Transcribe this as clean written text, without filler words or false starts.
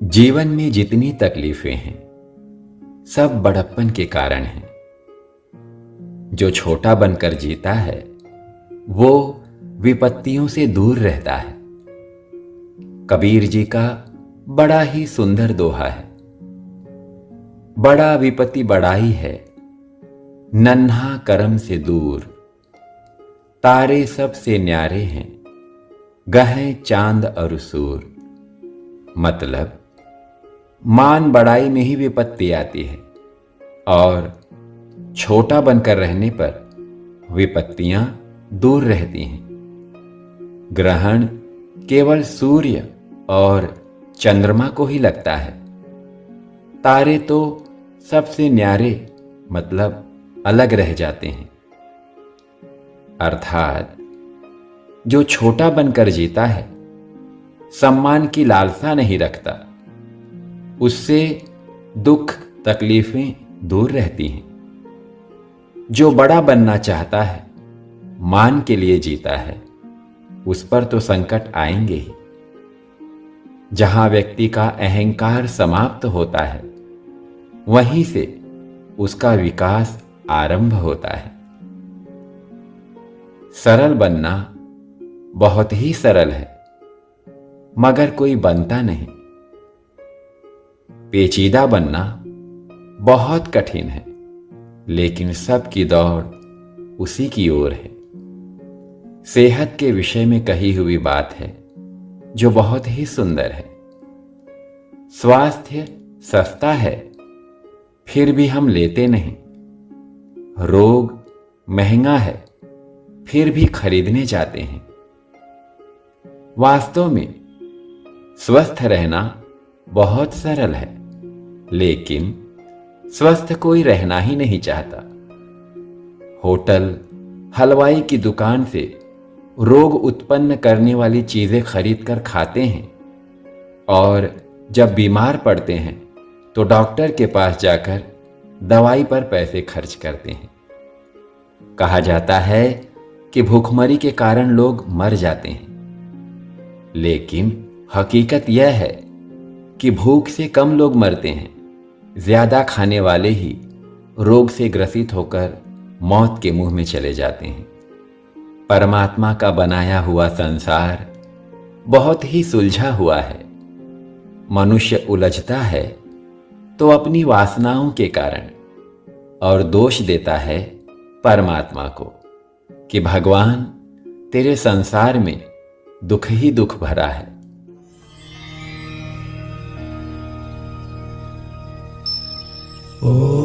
जीवन में जितनी तकलीफें हैं सब बड़प्पन के कारण हैं। जो छोटा बनकर जीता है वो विपत्तियों से दूर रहता है। कबीर जी का बड़ा ही सुंदर दोहा है, बड़ा विपत्ति बड़ाई है, नन्हा करम से दूर। तारे सबसे न्यारे हैं, गहे चांद और सूर। मतलब मान बड़ाई में ही विपत्ति आती है और छोटा बनकर रहने पर विपत्तियां दूर रहती हैं। ग्रहण केवल सूर्य और चंद्रमा को ही लगता है। तारे तो सबसे न्यारे मतलब अलग रह जाते हैं। अर्थात जो छोटा बनकर जीता है, सम्मान की लालसा नहीं रखता, उससे दुख तकलीफें दूर रहती हैं। जो बड़ा बनना चाहता है, मान के लिए जीता है, उस पर तो संकट आएंगे ही। जहां व्यक्ति का अहंकार समाप्त होता है, वहीं से उसका विकास आरंभ होता है। सरल बनना बहुत ही सरल है, मगर कोई बनता नहीं। पेचीदा बनना बहुत कठिन है, लेकिन सबकी दौड़ उसी की ओर है। सेहत के विषय में कही हुई बात है जो बहुत ही सुंदर है। स्वास्थ्य सस्ता है, फिर भी हम लेते नहीं। रोग महंगा है, फिर भी खरीदने जाते हैं। वास्तव में स्वस्थ रहना बहुत सरल है, लेकिन स्वस्थ कोई रहना ही नहीं चाहता। होटल हलवाई की दुकान से रोग उत्पन्न करने वाली चीजें खरीदकर खाते हैं और जब बीमार पड़ते हैं तो डॉक्टर के पास जाकर दवाई पर पैसे खर्च करते हैं। कहा जाता है कि भूखमरी के कारण लोग मर जाते हैं, लेकिन हकीकत यह है कि भूख से कम लोग मरते हैं। ज्यादा खाने वाले ही रोग से ग्रसित होकर मौत के मुंह में चले जाते हैं। परमात्मा का बनाया हुआ संसार बहुत ही सुलझा हुआ है। मनुष्य उलझता है तो अपनी वासनाओं के कारण, और दोष देता है परमात्मा को कि भगवान तेरे संसार में दुख ही दुख भरा है। Oh